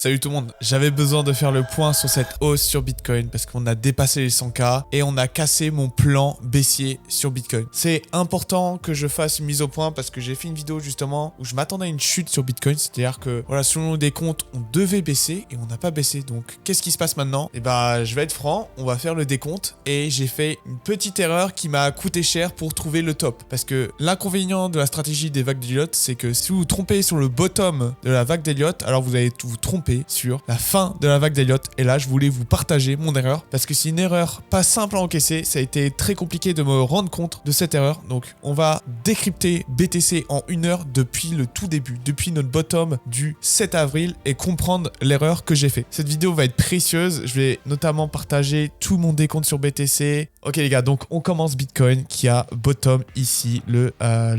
Salut tout le monde, j'avais besoin de faire le point sur cette hausse sur Bitcoin parce qu'on a dépassé les 100K et on a cassé mon plan baissier sur Bitcoin. C'est important que je fasse une mise au point parce que j'ai fait une vidéo justement où je m'attendais à une chute sur Bitcoin, c'est-à-dire que voilà, selon des comptes, on devait baisser et on n'a pas baissé. Donc qu'est-ce qui se passe maintenant? Et bah je vais être franc, on va faire le décompte et j'ai fait une petite erreur qui m'a coûté cher pour trouver le top. Parce que l'inconvénient de la stratégie des vagues d'Elliott, c'est que si vous vous trompez sur le bottom de la vague d'Elliott, alors vous allez vous tromper sur la fin de la vague d'Elliott. Et là, je voulais vous partager mon erreur parce que c'est une erreur pas simple à encaisser. Ça a été très compliqué de me rendre compte de cette erreur. Donc, on va décrypter BTC en 1 heure depuis le tout début, depuis notre bottom du 7 avril et comprendre l'erreur que j'ai fait. Cette vidéo va être précieuse. Je vais notamment partager tout mon décompte sur BTC. Ok les gars, donc on commence Bitcoin qui a bottom ici le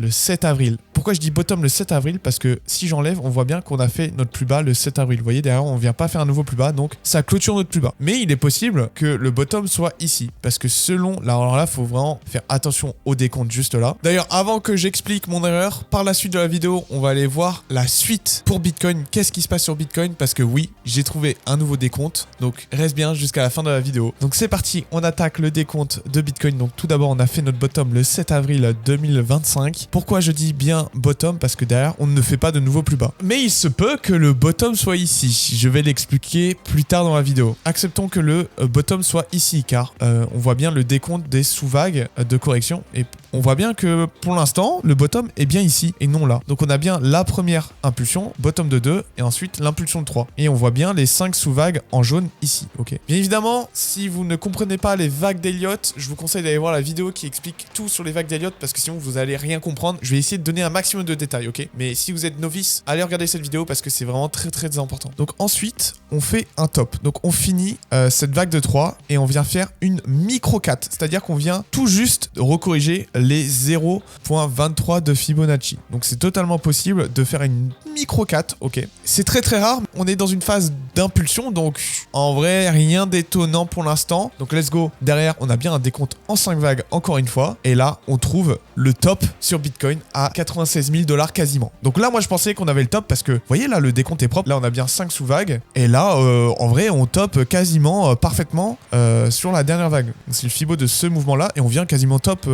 7 avril. Pourquoi je dis bottom le 7 avril? Parce que si j'enlève, on voit bien qu'on a fait notre plus bas le 7 avril. Vous voyez, derrière, on vient pas faire un nouveau plus bas, donc ça clôture notre plus bas. Mais il est possible que le bottom soit ici. Parce que selon... Alors là, il faut vraiment faire attention au décompte juste là. D'ailleurs, avant que j'explique mon erreur, par la suite de la vidéo, on va aller voir la suite pour Bitcoin. Qu'est-ce qui se passe sur Bitcoin? Parce que oui, j'ai trouvé un nouveau décompte. Donc reste bien jusqu'à la fin de la vidéo. Donc c'est parti, on attaque le décompte de Bitcoin. Donc tout d'abord, on a fait notre bottom le 7 avril 2025. Pourquoi je dis bien bottom? Parce que derrière, on ne fait pas de nouveau plus bas. Mais il se peut que le bottom soit ici. Je vais l'expliquer plus tard dans la vidéo. Acceptons que le bottom soit ici, car on voit bien le décompte des sous-vagues de correction. Et on voit bien que pour l'instant, le bottom est bien ici et non là. Donc on a bien la première impulsion, bottom de 2, et ensuite l'impulsion de 3. Et on voit bien les 5 sous-vagues en jaune ici. Ok. Bien évidemment, si vous ne comprenez pas les vagues d'Elliott, je vous conseille d'aller voir la vidéo qui explique tout sur les vagues d'Elliott parce que sinon vous allez rien comprendre. Je vais essayer de donner un maximum de détails, ok? Mais si vous êtes novice, allez regarder cette vidéo parce que c'est vraiment très important. Donc ensuite, on fait un top. Donc on finit cette vague de 3 et on vient faire une micro 4. C'est-à-dire qu'on vient tout juste recorriger les 0.23 de Fibonacci. Donc c'est totalement possible de faire une micro 4, ok? C'est très rare. On est dans une phase d'impulsion, donc en vrai, rien d'étonnant pour l'instant. Donc let's go. Derrière, on a bien un décompte en 5 vagues encore une fois. Et là, on trouve le top sur Bitcoin à 96 000 $ quasiment. Donc là, moi, je pensais qu'on avait le top parce que, vous voyez, là, le décompte est propre. Là, on a bien 5 sous-vagues. Et là, en vrai, on top quasiment parfaitement sur la dernière vague. C'est le Fibo de ce mouvement-là. Et on vient quasiment top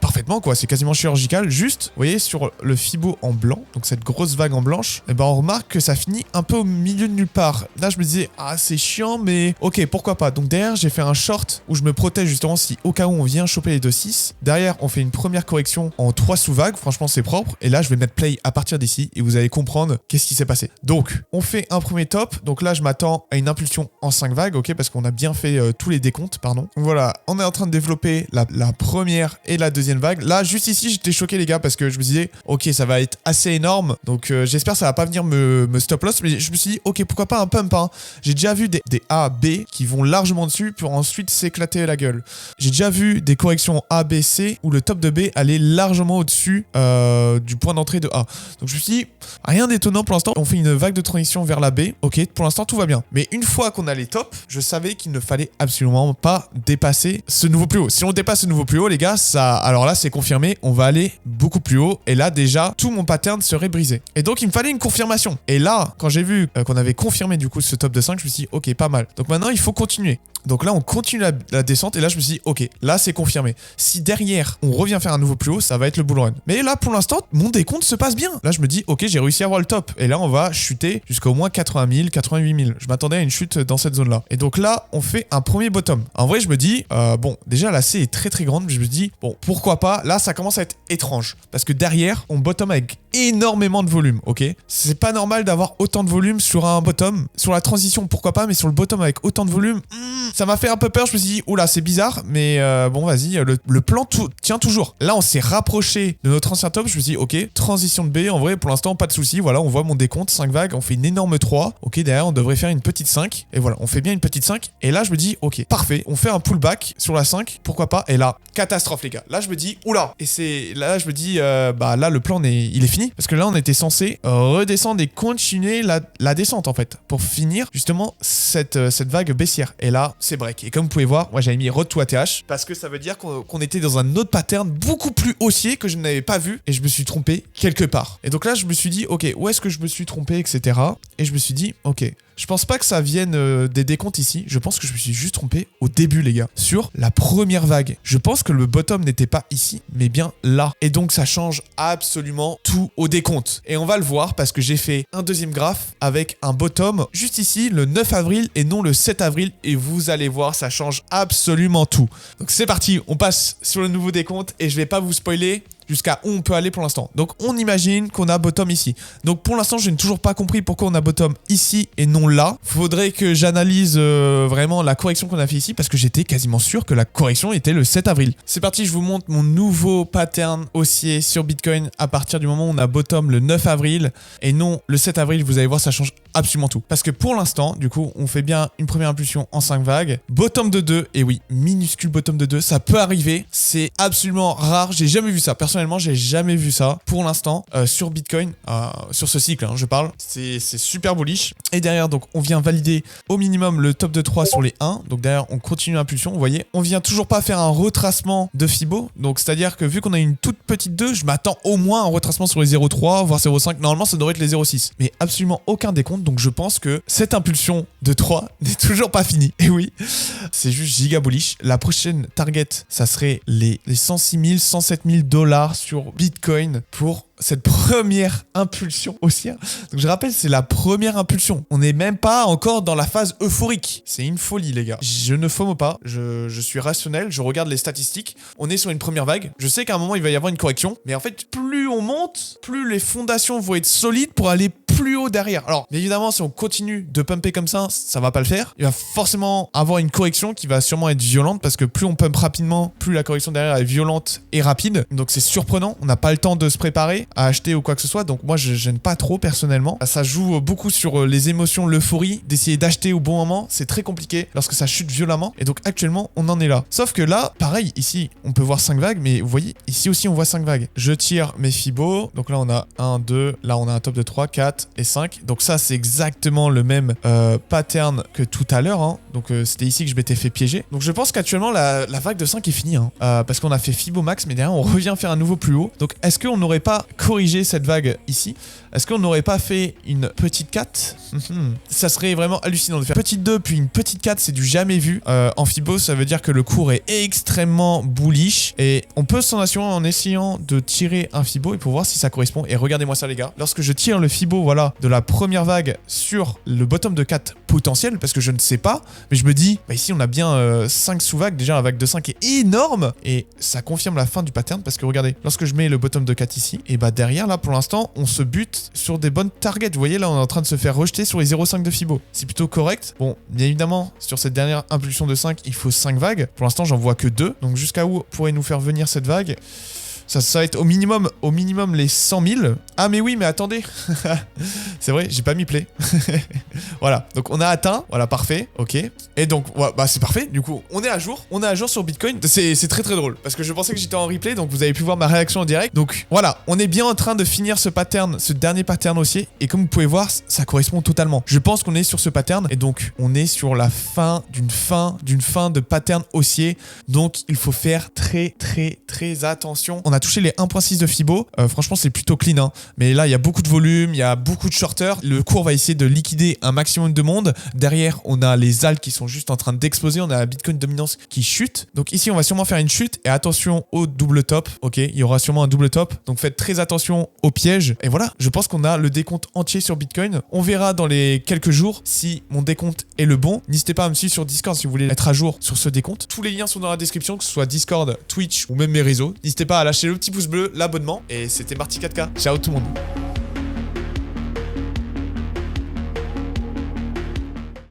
parfaitement, quoi. C'est quasiment chirurgical. Juste, vous voyez, sur le Fibo en blanc, donc cette grosse vague en blanche, et ben, on remarque que ça finit un peu au milieu de nulle part. Là, je me disais, ah, c'est chiant, mais ok, pourquoi pas. Donc derrière, j'ai fait un short où je me protège justement si au cas où on vient choper les 2,6. Derrière, on fait une première correction en 3 sous-vagues. Franchement, c'est propre. Et là, je vais mettre play à partir d'ici et vous allez comprendre qu'est-ce qui s'est passé. Donc, on fait un premier top. Donc là, je m'attends à une impulsion en 5 vagues, ok, parce qu'on a bien fait tous les décomptes, pardon. Donc voilà, on est en train de développer la première et la deuxième vague. Là, juste ici, j'étais choqué, les gars, parce que je me disais, ok, ça va être assez énorme. Donc, j'espère que ça va pas venir me stop loss. Mais je me suis dit, ok, pourquoi pas un pump, hein. J'ai déjà vu des A, B qui vont largement dessus pour ensuite s'éclater la gueule. J'ai déjà vu des corrections A, B, C où le top de B allait largement au-dessus du point d'entrée de A. Donc je me suis dit, rien d'étonnant pour l'instant. On fait une vague de transition vers la B. Ok, pour l'instant, tout va bien. Mais une fois qu'on a les tops, je savais qu'il ne fallait absolument pas dépasser ce nouveau plus haut. Si on dépasse ce nouveau plus haut, les gars, ça, alors là, c'est confirmé. On va aller beaucoup plus haut. Et là, déjà, tout mon pattern serait brisé. Et donc, il me fallait une confirmation. Et là, quand j'ai vu qu'on avait confirmé du coup ce top de 5, je me suis dit, ok, pas mal. Donc maintenant, il faut continuer. Donc là, on continue la descente et là, je me suis dit, ok, là, c'est confirmé. Si derrière, on revient faire un nouveau plus haut, ça va être le bull run. Mais là, pour l'instant, mon décompte se passe bien. Là, je me dis, ok, j'ai réussi à avoir le top. Et là, on va chuter jusqu'à au moins 80 000, 88 000. Je m'attendais à une chute dans cette zone-là. Et donc là, on fait un premier bottom. En vrai, je me dis, bon, déjà, la C est très grande. Mais je me dis, bon, pourquoi pas. Là, ça commence à être étrange. Parce que derrière, on bottom avec énormément de volume, ok? C'est pas normal d'avoir autant de volume sur un bottom. Sur la transition, pourquoi pas, mais sur le bottom avec autant de volume, ça m'a fait un peu peur. Je me suis dit, oula, c'est bizarre, mais bon, vas-y, le plan tient toujours. Là, on s'est rapproché de notre ancien top. Je me suis dit, ok, transition de B, en vrai, pour l'instant, pas de souci. Voilà, on voit mon décompte, 5 vagues, on fait une énorme 3. Ok, derrière, on devrait faire une petite 5. Et voilà, on fait bien une petite 5. Et là, je me dis, ok, parfait, on fait un pullback sur la 5, pourquoi pas. Et là, catastrophe, les gars. Là, je me dis, oula. Et c'est là, je me dis, bah là, le plan, il est fini. Parce que là, on était censé redescendre et continuer la descente, en fait, pour finir justement cette vague baissière. Et là, c'est break. Et comme vous pouvez voir, moi, j'avais mis Road to ATH parce que ça veut dire qu'on était dans un autre pattern beaucoup plus haussier que je n'avais pas vu et je me suis trompé quelque part. Et donc là, je me suis dit, ok, où est-ce que je me suis trompé, etc. Et je me suis dit, ok, Je pense pas que ça vienne des décomptes ici. Je pense que je me suis juste trompé au début, les gars. Sur la première vague. Je pense que le bottom n'était pas ici, mais bien là. Et donc, ça change absolument tout au décompte. Et on va le voir parce que j'ai fait un deuxième graphe avec un bottom juste ici, le 9 avril et non le 7 avril. Et vous allez voir, ça change absolument tout. Donc, c'est parti. On passe sur le nouveau décompte et je vais pas vous spoiler jusqu'à où on peut aller pour l'instant. Donc, on imagine qu'on a bottom ici. Donc, pour l'instant, je n'ai toujours pas compris pourquoi on a bottom ici et non là. Faudrait que j'analyse vraiment la correction qu'on a fait ici parce que j'étais quasiment sûr que la correction était le 7 avril. C'est parti, je vous montre mon nouveau pattern haussier sur Bitcoin à partir du moment où on a bottom le 9 avril et non le 7 avril. Vous allez voir, ça change absolument tout. Parce que pour l'instant, du coup, on fait bien une première impulsion en 5 vagues. Bottom de 2, et oui, minuscule bottom de 2, ça peut arriver. C'est absolument rare. J'ai jamais vu ça. Personnellement, j'ai jamais vu ça pour l'instant sur Bitcoin, sur ce cycle, hein, je parle. C'est super bullish. Et derrière, donc, on vient valider au minimum le top de 3 sur les 1. Donc derrière, on continue l'impulsion, vous voyez. On vient toujours pas faire un retracement de Fibo. Donc c'est-à-dire que vu qu'on a une toute petite 2, je m'attends au moins à un retracement sur les 0,3, voire 0,5. Normalement, ça devrait être les 0,6. Mais absolument aucun décompte. Donc je pense que cette impulsion de 3 n'est toujours pas finie. Et oui, c'est juste giga bullish. La prochaine target, ça serait les 106 000, 107 000 $ sur Bitcoin pour cette première impulsion haussière. Donc je rappelle, c'est la première impulsion. On n'est même pas encore dans la phase euphorique. C'est une folie, les gars. Je ne FOMO pas. Je suis rationnel. Je regarde les statistiques. On est sur une première vague. Je sais qu'à un moment, il va y avoir une correction. Mais en fait, plus on monte, plus les fondations vont être solides pour aller plus haut derrière. Alors, bien évidemment, si on continue de pumper comme ça va pas le faire. Il va forcément avoir une correction qui va sûrement être violente parce que plus on pump rapidement, plus la correction derrière est violente et rapide. Donc c'est surprenant. On n'a pas le temps de se préparer à acheter ou quoi que ce soit. Donc moi, je gêne pas trop personnellement. Ça joue beaucoup sur les émotions, l'euphorie, d'essayer d'acheter au bon moment. C'est très compliqué lorsque ça chute violemment. Et donc actuellement, on en est là. Sauf que là, pareil, ici, on peut voir 5 vagues. Mais vous voyez, ici aussi, on voit 5 vagues. Je tire mes Fibo. Donc là, on a 1, 2. Là, on a un top de 3, 4 et 5. Donc ça, c'est exactement le même pattern que tout à l'heure. Hein. Donc c'était ici que je m'étais fait piéger. Donc je pense qu'actuellement, la vague de 5 est finie. Hein. Parce qu'on a fait Fibo max, mais derrière, on revient faire un nouveau plus haut. Donc est-ce qu'on n'aurait pas corrigé cette vague ici? Est-ce qu'on n'aurait pas fait une petite 4? Ça serait vraiment hallucinant de faire petite 2 puis une petite 4, c'est du jamais vu. En Fibo, ça veut dire que le cours est extrêmement bullish et on peut s'en assurer en essayant de tirer un Fibo et pour voir si ça correspond. Et regardez-moi ça, les gars. Lorsque je tire le Fibo, voilà, de la première vague sur le bottom de 4 potentiel, parce que je ne sais pas, mais je me dis, bah ici on a bien 5 sous-vagues. Déjà, la vague de 5 est énorme et ça confirme la fin du pattern parce que regardez, lorsque je mets le bottom de 4 ici, et bah derrière, là, pour l'instant, on se bute sur des bonnes targets. Vous voyez, là, on est en train de se faire rejeter sur les 0,5 de Fibo. C'est plutôt correct. Bon, bien évidemment, sur cette dernière impulsion de 5, il faut 5 vagues. Pour l'instant, j'en vois que 2. Donc, jusqu'à où pourrait nous faire venir cette vague? Ça va être au minimum les 100 000. Ah mais oui, mais attendez. C'est vrai, j'ai pas mis play. Voilà, donc on a atteint. Voilà, parfait, ok. Et donc, ouais, bah c'est parfait. Du coup, on est à jour. On est à jour sur Bitcoin. C'est très très drôle. Parce que je pensais que j'étais en replay, donc vous avez pu voir ma réaction en direct. Donc voilà, on est bien en train de finir ce pattern, ce dernier pattern haussier. Et comme vous pouvez voir, ça correspond totalement. Je pense qu'on est sur ce pattern. Et donc, on est sur la fin d'une fin de pattern haussier. Donc, il faut faire très attention. On a touché les 1.6 de Fibo. Franchement, c'est plutôt clean. Hein. Mais là, il y a beaucoup de volume, il y a beaucoup de shorters. Le cours va essayer de liquider un maximum de monde. Derrière, on a les alts qui sont juste en train d'exploser. On a la Bitcoin dominance qui chute. Donc ici, on va sûrement faire une chute. Et attention au double top. Ok, il y aura sûrement un double top. Donc faites très attention au piège. Et voilà, je pense qu'on a le décompte entier sur Bitcoin. On verra dans les quelques jours si mon décompte est le bon. N'hésitez pas à me suivre sur Discord si vous voulez être à jour sur ce décompte. Tous les liens sont dans la description, que ce soit Discord, Twitch ou même mes réseaux. N'hésitez pas à lâcher le petit pouce bleu, l'abonnement. Et c'était Marty 4K. Ciao tout le monde.